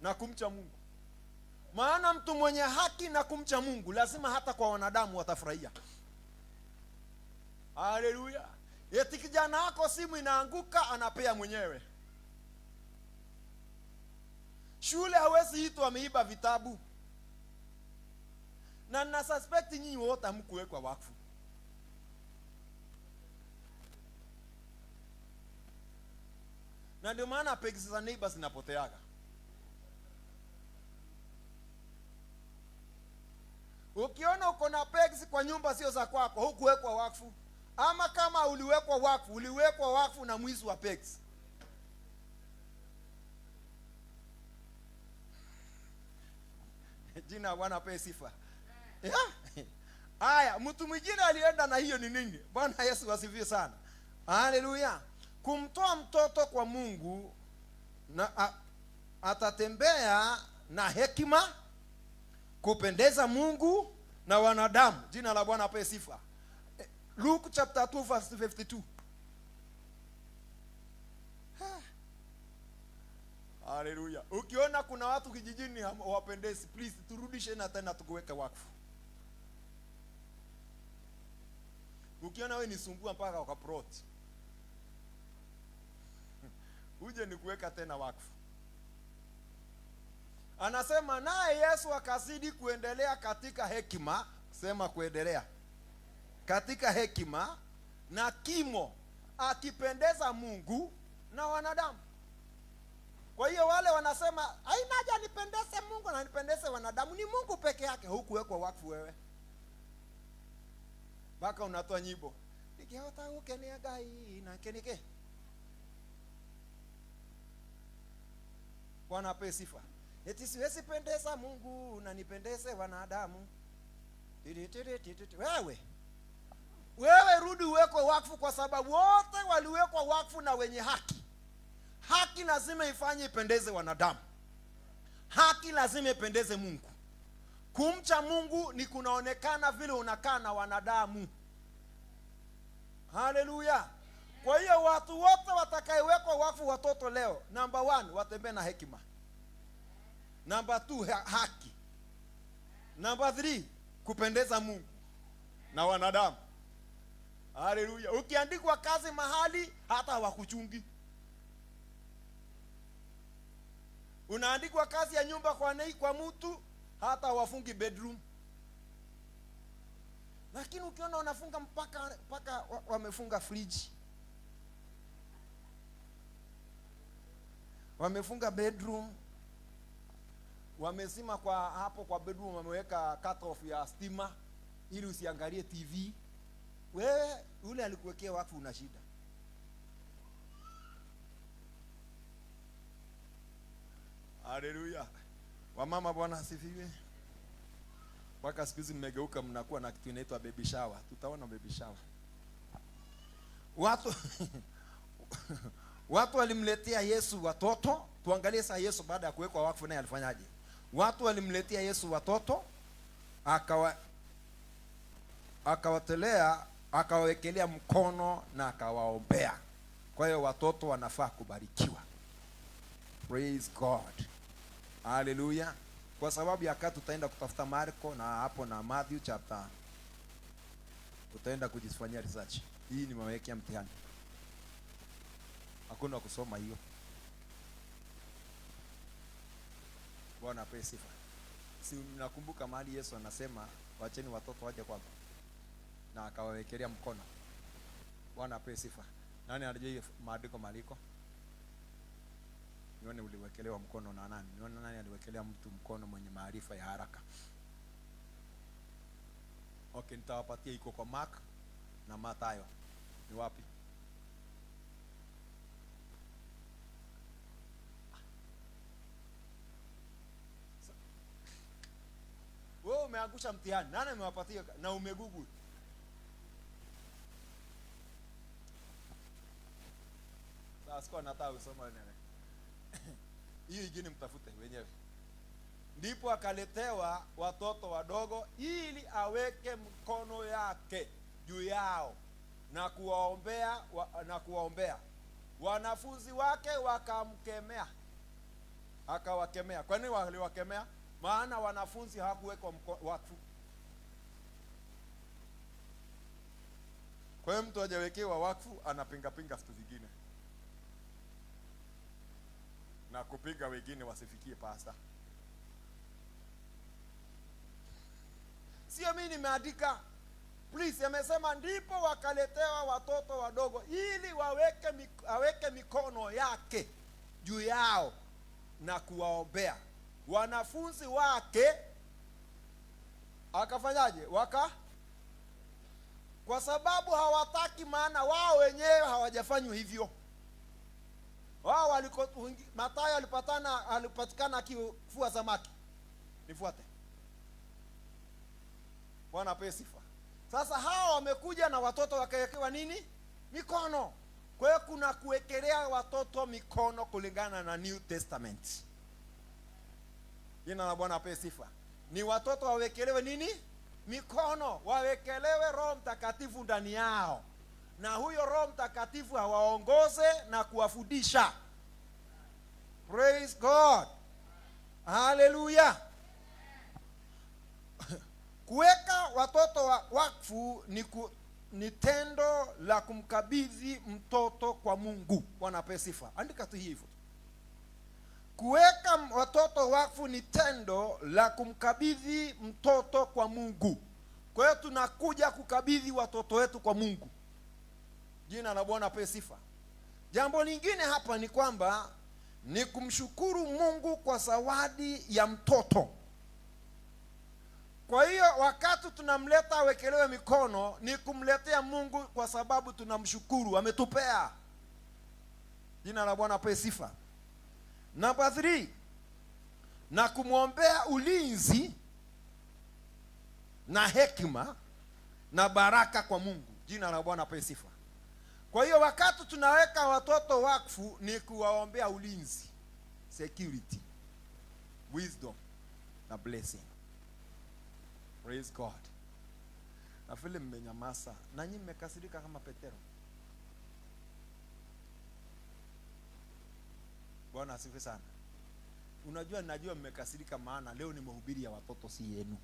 na kumcha Mungu. Maana mtu mwenye haki na kumcha Mungu lazima hata kwa wanadamu watafurahia. Haleluya. Eti kijana wako simu inaanguka, anapea mwenyewe. Shule hawezi itwa ameiba vitabu. Na suspect nyinyi wote hamkuwekwa wakfu. Na ndio maana pegs za neighbors zinapoteaga. Ukiona uko na pegs kwa nyumba sio za kwako, hukuwekwa wakfu. Ama kama uliwekwa wakfu na mwizi wa pegs. Jina Bwana apewe sifa. Haya, mtu mwingine alienda na hiyo ni nini? Bwana Yesu asifiwe sana. Haleluya. Kumtoa mtoto kwa Mungu, na atatembea na hekima, kupendeza Mungu na wanadamu. Jina la Bwana apewe sifa. Luke chapter 2 verse 52. Haleluya. Ukiona kuna watu kijijini hawapendezi, please turudishe na tena tukuweke wakfu. Ukiona wewe nisumbua mpaka ukaproti, uje ni kuweka tena wakfu. Anasema naye Yesu akazidi kuendelea katika hekima, sema kuendelea katika hekima na kimo, akipendeza Mungu na wanadamu. Kwa hiyo wale wanasema haina haja nipendeze Mungu na nipendeze wanadamu, ni Mungu peke yake, hukuwekwa wakfu wewe. Baka unatoa nyimbo nikiota ukenia gai na kenike. Bwana ape sifa. Eti siwezi pendeza Mungu na nipendeze wanadamu. Wewe rudi uwekwe wakfu, kwa sababu wote waliwekwa wakfu na wenye haki. Haki lazima ifanye ipendeze wanadamu. Haki lazima ipendeze Mungu. Kumcha Mungu ni kunaonekana vile unakaa na wanadamu. Haleluya. Kwa hiyo watu wote watakayewekwa wakfu watoto leo, number 1 watembee na hekima. Number 2 haki. Number 3 kupendeza Mungu na wanadamu. Haleluya. Ukiandikwa kazi mahali hata hawakuchungi. Unaandikwa kazi ya nyumba kwa mtu hata wafungi bedroom. Lakini ukiona wanafunga mpaka wamefunga fridge, wamefunga bedroom, wamezima kwa hapo kwa bedroom, wameweka cut off ya stima ili usiangalie TV. Wewe ule alikuwekea wakfu una shida. Haleluya. Wamama Bwana asifiwe. Mpaka siku hizi mmegeuka, mnakuwa na kitu inaitwa baby shower. Tutaona baby shower. Watu walimletea Yesu watoto. Tuangalie sasa Yesu baada ya kuwekwa wakfu naye alifanyaje. Watu walimletea Yesu watoto, akawatelea, akawawekelea mkono na akawaombea. Kwa hiyo watoto wanafaa kubarikiwa. Praise God. Hallelujah. Kwa sababu ya kati tutaenda kutafuta Marko na hapo na Matthew chapter, utaenda kujifanyia research. Hii ni mawekea mtihani, hakuna kusoma hiyo. Bwana ape sifa. Si mnakumbuka mahali Yesu anasema waacheni watoto waje kwangu, na akawawekelea mkono. Bwana ape sifa. Nani anajua hiyo maandiko maliko? Nione uliwekelewa mkono na nani? Nione nani aliwekelea mtu mkono mwenye maarifa ya haraka. Okay, nitawapatia, iko kwa Mark na Mathayo. Ni wapi? Wewe umeangusha mtihani. Nani amewapatia na umegoogle? Sasa kwa nataka usome nene. Hiyo ingine mtafute wenyewe. Ndipo akaletewa watoto wadogo ili aweke mkono yake juu yao na kuwaombea. Wanafunzi wake wakamkemea. Akawakemea. Kwa nini waliwakemea? Maana wanafunzi hawakuwekwa wakfu. Kwa hiyo mtu hajawekewa wakfu anapinga vitu vingine na kupiga wengine wasifikie pasta. Sio mimi nimeandika. Please, amesema ndipo wakaletewa watoto wadogo ili aweke mikono yake juu yao na kuwaombea. Wanafunzi wake akafanyaje? Kwa sababu hawataki, maana wao wenyewe hawajafanywa hivyo. Wao Mathayo alipatikana akifua samaki. Nifuate. Bwana ape sifa. Sasa hao wamekuja na watoto wakawekewa nini? Mikono. Kwa hiyo kuna kuwekelea watoto mikono kulingana na New Testament. Jina la Bwana ape sifa. Ni watoto wawekelewe nini? Mikono. Wawekelewe Roho Mtakatifu ndani yao, na huyo Roho Mtakatifu awaongoze na kuwafundisha. Praise God. Hallelujah. Kuweka watoto wakfu ni tendo la kumkabidhi mtoto kwa Mungu. Bwana apewe sifa. Andika tu hivyo. Kuweka watoto wakfu ni tendo la kumkabidhi mtoto kwa Mungu. Kwa hiyo tunakuja kukabidhi watoto wetu kwa Mungu. Jina la Bwana apewe sifa. Jambo lingine hapa ni kwamba ni kumshukuru Mungu kwa zawadi ya mtoto. Kwa hiyo wakati tunamleta awekelewe mikono ni kumletea Mungu kwa sababu tunamshukuru ametupea. Jina la Bwana apewe sifa. Namba 3, na kumwombea ulinzi na hekima na baraka kwa Mungu. Jina la Bwana apewe sifa. Kwa hiyo wakati tunaweka watoto wakfu ni kuwaombea ulinzi, security, wisdom na blessing. Praise God. Na vile mmenyamaza, na nyinyi mmekasirika kama Petero. Bwana asifiwe sana. Unajua, najua mmekasirika maana leo ni mahubiri ya watoto, si yenu.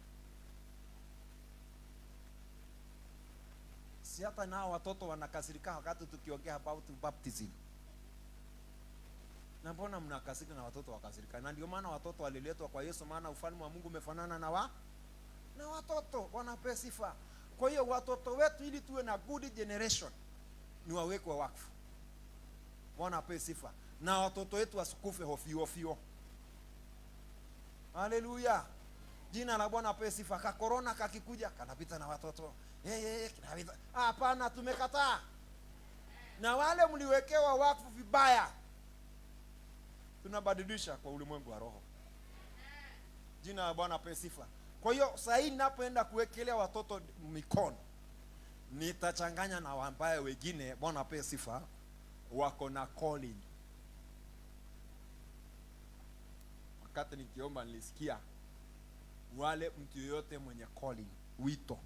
Si hata nao watoto wanakasirika wakati tukiongea about baptism. Na mbona mnakasirika na watoto wakasirika? Na ndio maana watoto waliletwa kwa Yesu, maana ufalme wa Mungu umefanana na watoto. Wanapewa sifa. Kwa hiyo watoto wetu, ili tuwe na good generation, ni wawekwe wakfu. Wanapewa sifa. Na watoto wetu wasikufe hofio. Haleluya. Jina la Bwana apewe sifa. Ka corona kakikuja kanapita na watoto. Kinapita. Hapana, tumekataa. Na wale mliwekewa wakfu vibaya, tunabadilisha kwa ulimwengu wa roho. Jina la Bwana apewe sifa. Kwa hiyo sasa hii ninapoenda kuwekelea watoto mikono, nitachanganya na wambaya wengine, Bwana apewe sifa, wako na calling. Wakati nikiomba nilisikia wale mtu yoyote mwenye calling, wito.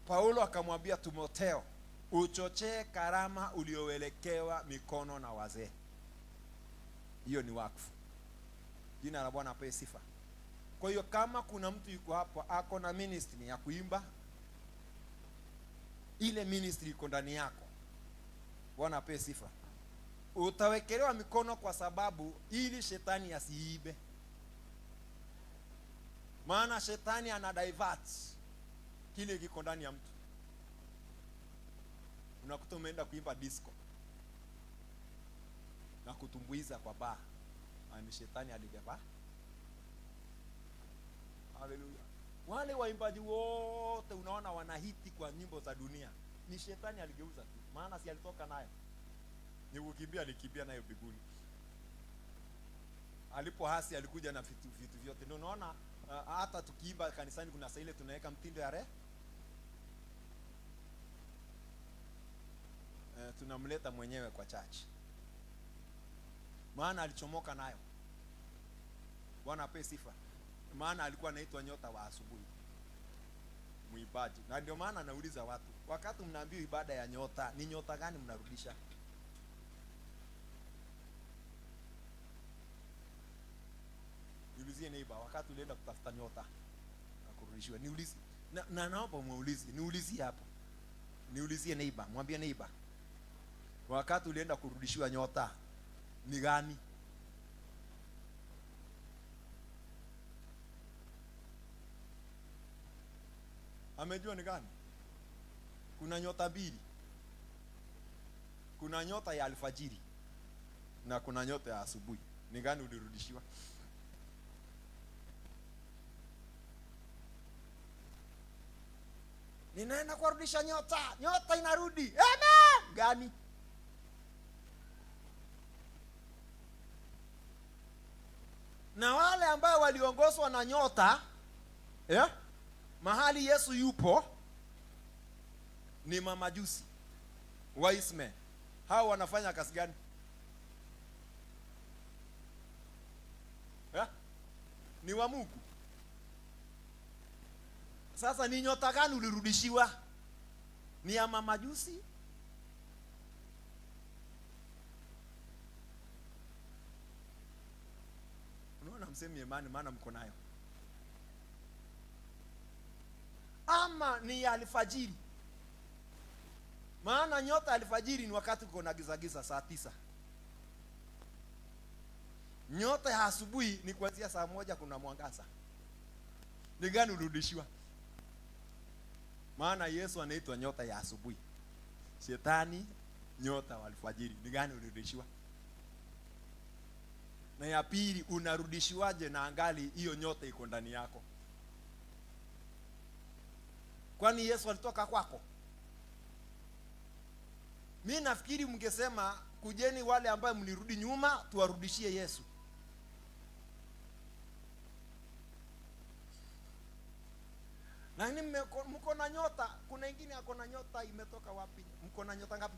Paulo akamwambia Timotheo, uchochee karama uliowelekewa mikono na wazee. Hiyo ni wakfu. Jina la Bwana apewe sifa. Kwa hiyo kama kuna mtu yuko hapa ako na ministry ya kuimba, ile ministry iko ndani yako, Bwana apewe sifa, utawekelewa mikono, kwa sababu ili shetani asiibe. Maana shetani ana divert kile kiko ndani ya mtu. Unakuta umeenda kuimba disco na kutumbuiza kwa bar, ani shetani alibeba. Haleluya. Wale waimbaji wote unaona wanahiti kwa nyimbo za dunia, ni shetani aligeuza tu. Maana si alitoka nayo, ni kukimbia, alikimbia nayo biguni. Alipo hasi alikuja na vitu vyote. Ndio unaona hata tukiimba kanisani kuna saa ile tunaweka mtindo ya tunamleta mwenyewe kwa church, maana alichomoka nayo. Bwana apewe sifa. Maana alikuwa anaitwa nyota wa asubuhi, muibaji. Na ndio maana nauliza watu, wakati mnaambiwa ibada ya nyota, ni nyota gani mnarudisha? Niulizie neighbor, wakati ulienda kutafuta nyota na kurudishiwa, niulize. Na naomba muulize, niulizie hapo. Niulizie neighbor, mwambie neighbor, wakati ulienda kurudishiwa nyota ni gani? Amejua ni gani? Kuna nyota mbili. Kuna nyota ya alfajiri na kuna nyota ya asubuhi. Ni gani ulirudishiwa? Ninaenda kurudisha nyota. Nyota inarudi. Amen. Gani? Na wale ambao waliongozwa na nyota, mahali Yesu yupo, ni mamajusi, wise men. Hao wanafanya kazi gani? Ni wa Mungu. Sasa ni nyota gani ulirudishiwa? Ni ya mamajusi hamsemi imani maana mko nayo. Ama ni alfajiri. Maana nyota alfajiri ni wakati uko na giza giza saa 9. Nyota ya asubuhi ni kuanzia saa 1 kuna mwangaza. Ni gani urudishiwa? Maana Yesu anaitwa nyota ya asubuhi. Shetani nyota wa alfajiri. Ni gani urudishiwa? Na ya pili, unarudishiwaje na angali hiyo nyota iko ndani yako? Kwani Yesu alitoka kwako? Mimi nafikiri mngesema kujeni wale ambao mlirudi nyuma tuwarudishie Yesu. Na nini mko na nyota? Kuna wengine ako na nyota imetoka wapi? Mko na nyota ngapi?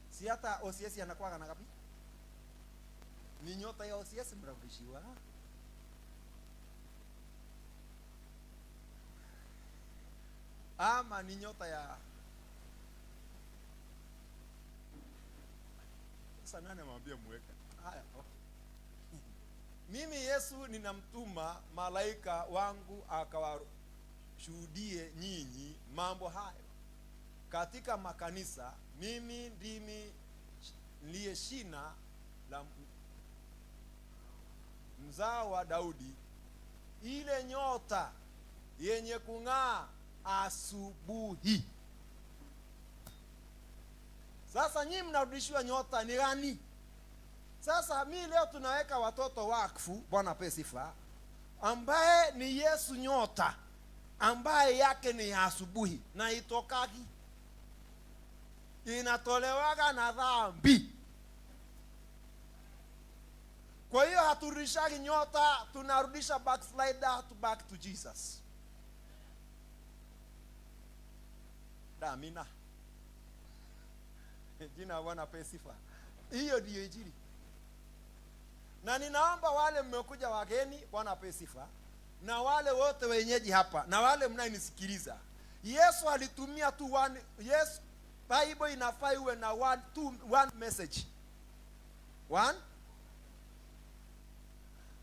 Si hata OCS anakuwa na ngapi? Ni nyota ya OCS mrudishiwa. Ama ni nyota ya sasa nani amwambia muweke? Haya. Mimi Yesu ninamtuma malaika wangu akawashuhudie nyinyi mambo hayo katika makanisa. Mimi ndimi niliye shina la mzao wa Daudi, ile nyota yenye kung'aa asubuhi. Sasa nyinyi mnarudishiwa nyota ni gani? Sasa mimi leo tunaweka watoto wakfu, Bwana ape sifa, ambaye ni Yesu nyota, ambaye yake ni asubuhi na itokagi, inatolewaga na dhambi. Kwa hiyo haturudishagi nyota, tunarudisha backslider back to Jesus. Amina. Jina Bwana ape sifa. Hiyo ndiyo injili. Na ninaomba wale mmekuja wageni, Bwana ape sifa, na wale wote wenyeji hapa na wale mnayenisikiliza, Yesu alitumia tu one. Yes, Bible inafaa iwe na one message. One.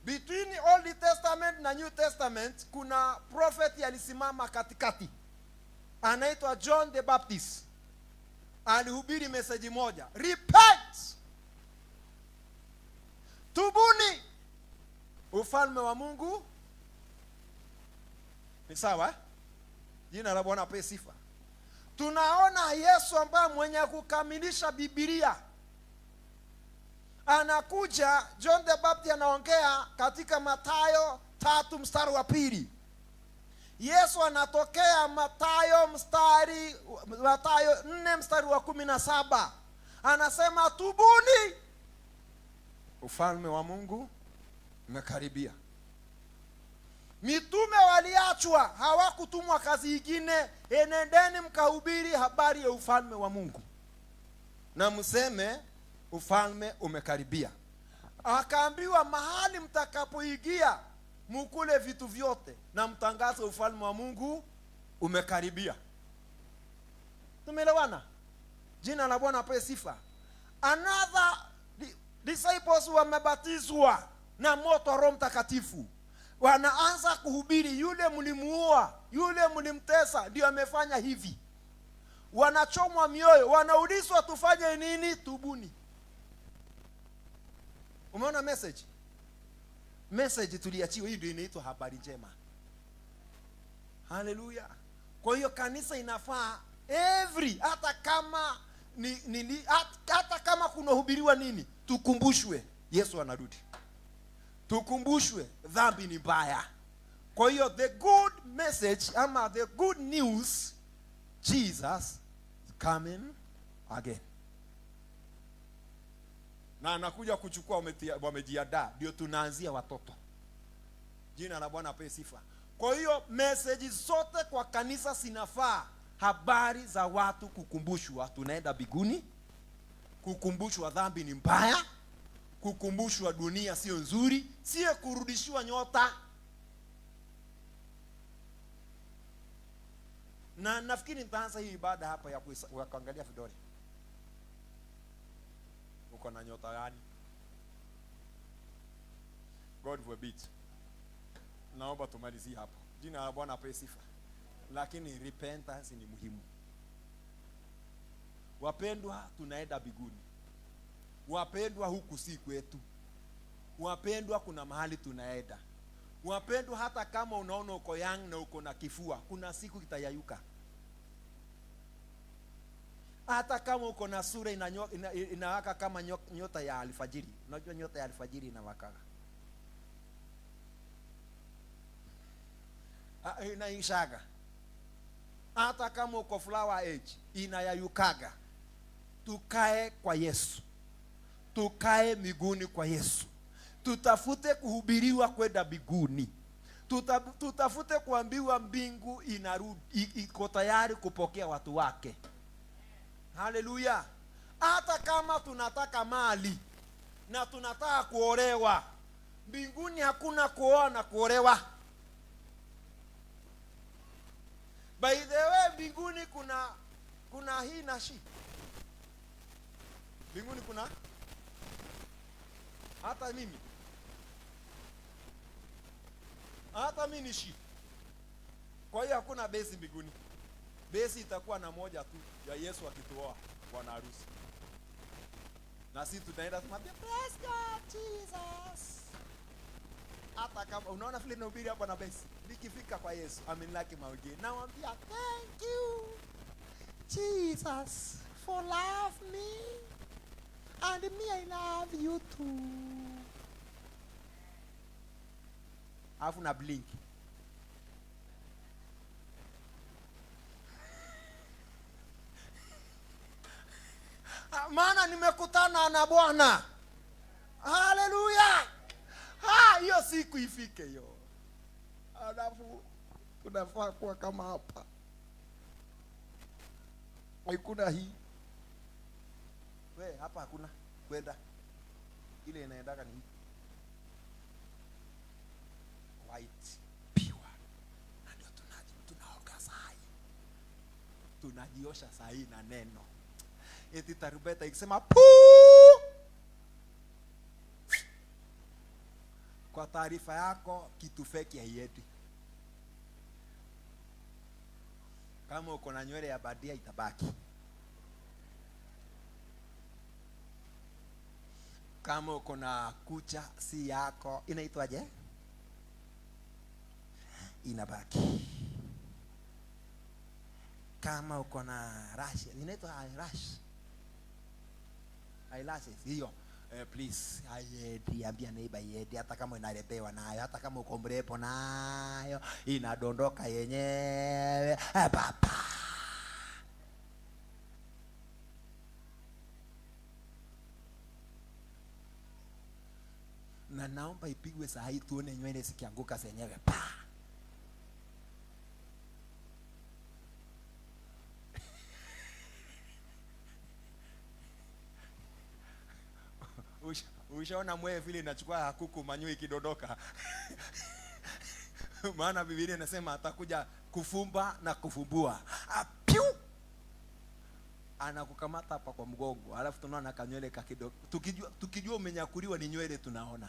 Between Old Testament na New Testament kuna prophet alisimama katikati, anaitwa John the Baptist. Alihubiri message moja, repent, tubuni, ufalme wa Mungu ni sawa. Jina la Bwana ape sifa. Tunaona Yesu ambaye mwenye kukamilisha Biblia anakuja. John the Baptist anaongea katika Mathayo 3 mstari wa 2. Yesu anatokea Mathayo 4 mstari wa 17. Anasema tubuni, ufalme wa Mungu umekaribia. Mitume waliachwa, hawakutumwa kazi nyingine, enendeni mkahubiri habari ya ufalme wa Mungu na mseme ufalme umekaribia. Akaambiwa mahali mtakapoingia mukule vitu vyote na mtangaze ufalme wa Mungu umekaribia. Tumeelewana? Jina la Bwana ape sifa. Another disciples wamebatizwa na moto wa Roho Mtakatifu. Wanaanza kuhubiri, yule mlimuua, yule mlimtesa ndio amefanya hivi. Wanachomwa mioyo, wanaulizwa tufanye nini? Tubuni. Umeona message? Message tuliachiwa, hii ndio inaitwa habari njema. Haleluya. Kwa hiyo kanisa inafaa hata kama hata kama kunahubiriwa nini, tukumbushwe Yesu anarudi. Tukumbushwe dhambi ni mbaya. Kwa hiyo the good message ama the good news, Jesus is coming again. Na anakuja kuchukua wamejiandaa, ndio tunaanzia watoto. Jina la Bwana ape sifa. Kwa hiyo message zote kwa kanisa sinafaa habari za watu kukumbushwa tunaenda biguni, kukumbushwa dhambi ni mbaya, kukumbushwa dunia sio nzuri, sio kurudishiwa nyota. Na nafikiri nitaanza hii ibada hapa ya kuangalia vidole. Uko na nyota gani? God forbid. Naomba tumalizie hapo. Jina la Bwana apewe sifa. Lakini repentance ni muhimu. Wapendwa, tunaenda mbinguni. Wapendwa, huku si kwetu. Wapendwa, kuna mahali tunaenda. Wapendwa, hata kama unaona uko young na uko na kifua, kuna siku kitayayuka. Hata kama uko na sura inawaka kama nyota ya alfajiri. Unajua nyota ya alfajiri inawaka. Inaishaga. Hata kama uko flower age inayayukaga. Tukae kwa Yesu. Tukae miguuni kwa Yesu. Tutafute kuhubiriwa kwenda mbinguni. Tutafute kuambiwa mbingu inarudi, iko tayari kupokea watu wake. Haleluya. Hata kama tunataka mali na tunataka kuolewa, mbinguni hakuna kuoa na kuolewa. By the way, mbinguni kuna hii na shi. Mbinguni kuna hata mimi ni shi. Kwa hiyo hakuna besi mbinguni. Besi itakuwa na moja tu, ya Yesu akituoa bwana harusi. Na sisi tutaenda tumwambia praise God Jesus. Hata kama unaona vile nahubiri hapa na besi, nikifika kwa Yesu amenilaki maugeni, naambia thank you Jesus for love me and me I love you too. Alafu na blink. Maana nimekutana na Bwana. Haleluya. Hiyo siku ifike hiyo. Alafu tunafaa kuwa kama hapa. Hakuna hii. Hapa hakuna kwenda. Ile inaendaka ni hii. White pure. Na ndio tunaoga sahi. Tunajiosha sahi na neno. Eti tarumbeta ikisema puu. Kwa taarifa yako, kitu feki haiendi. Kama uko na nywele ya badia itabaki. Kama uko na kucha si yako, inaitwaje? Inabaki. Kama uko na rash, inaitwa rash. Eyelashes hiyo. Please, ambia neighbor yedi, hata kama inarepewa nayo, hata kama uko mrepo nayo, inadondoka yenyewe. Papa. Na naomba ipigwe saa hii tuone nywele zikianguka zenyewe. Pa. Ushaona mwe vile inachukua kuku manyoya ikidondoka. Maana Biblia inasema atakuja kufumba na kufumbua. Apiu! Anakukamata hapa kwa mgongo. Alafu tunaona kanywele kakidogo. Tukijua umenyakuliwa ni nywele tunaona.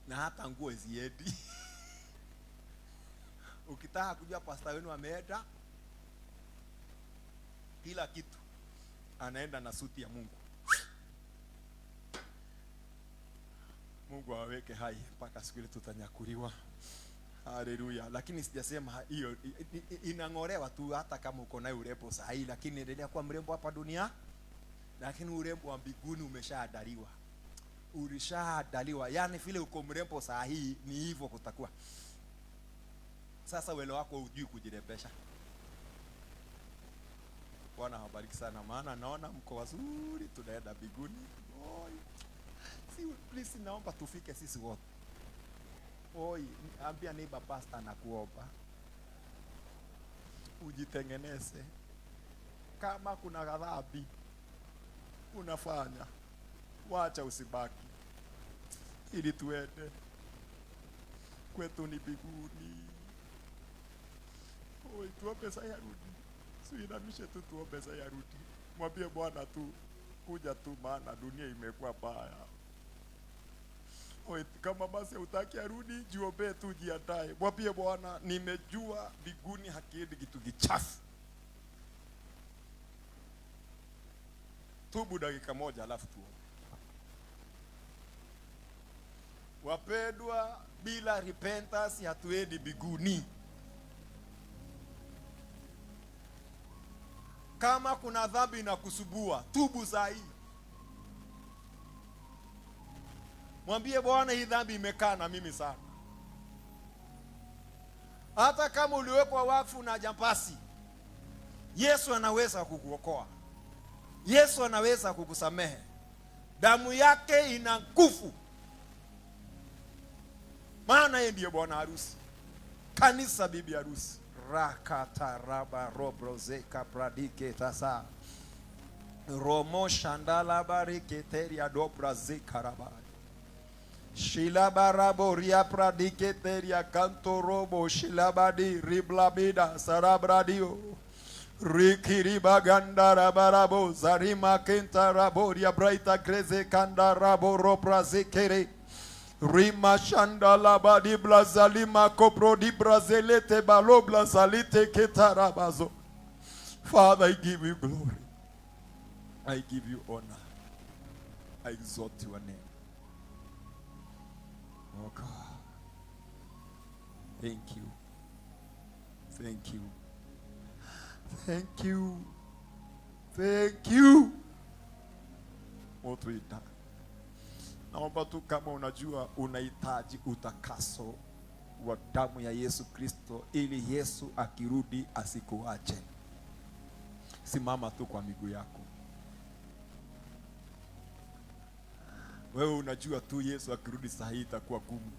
Na hata nguo ziedi. Ukitaka kujua pastor wenu ameenda, kila kitu anaenda na suti ya Mungu. Mungu aweke hai mpaka siku ile tutanyakuliwa. Haleluya. Lakini sijasema hiyo inangolewa tu, hata kama uko nayo urembo sahihi, lakini endelea kuwa mrembo hapa dunia. Lakini urembo wa mbinguni umeshaandaliwa. Ulishaandaliwa. Yaani vile uko mrembo sahihi ni hivyo kutakuwa. Sasa wewe wako hujui kujirembesha. Bwana awabariki sana, maana naona mko wazuri, tunaenda mbinguni. Please naomba tufike sisi wote. Ambia neighbor pastor na kuomba. Ujitengeneze. Kama kuna dhambi unafanya, wacha usibaki. Ili tuende. Kwetu ni mbinguni. Tuombe saa ya rudi. Suinamishe tu tuombe saa ya rudi. Mwambie Bwana tu kuja tu, maana dunia imekuwa baya. Kama basi hutaki arudi, jiombee tu, jiandae. Mwambie Bwana, nimejua mbinguni hakiendi kitu kichafu. Tubu dakika moja alafu tuombe. Wapendwa, bila repentance hatuendi mbinguni. Kama kuna dhambi inakusubua, tubu saa hii. Mwambie Bwana, hii dhambi imekaa na mimi sana. Hata kama uliwekwa wakfu na jambasi, Yesu anaweza kukuokoa. Yesu anaweza kukusamehe. Damu yake ina nguvu. Maana yeye ndiye bwana harusi. Kanisa bibi harusi. Rakata raba robrozeka pradike tasa. Romo shandala bariketeria dobrazeka raba. Shilabaraboria pradiketeria canto robo shilabadi riblabida sarabradio. Rikiri bagandara barabo zarima kenta raboria braita greze kanda rabo roprazekere. Rima shanda labadi blazalima kopro di brazelete balo blazalite ketarabazo. Father, I give you glory. I give you honor. I exalt your name. Oh God. Thank you. Thank you. Thank you. Thank you. Motuita. Naomba tu kama unajua unahitaji utakaso wa damu ya Yesu Kristo ili Yesu akirudi asikuache. Simama tu kwa miguu yako. Wewe unajua tu Yesu akirudi saa hii itakuwa gumu.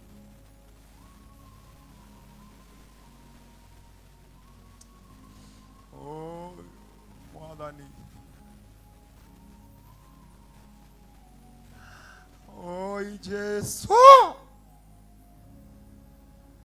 Oh, Mwadhani. Oh, Yesu.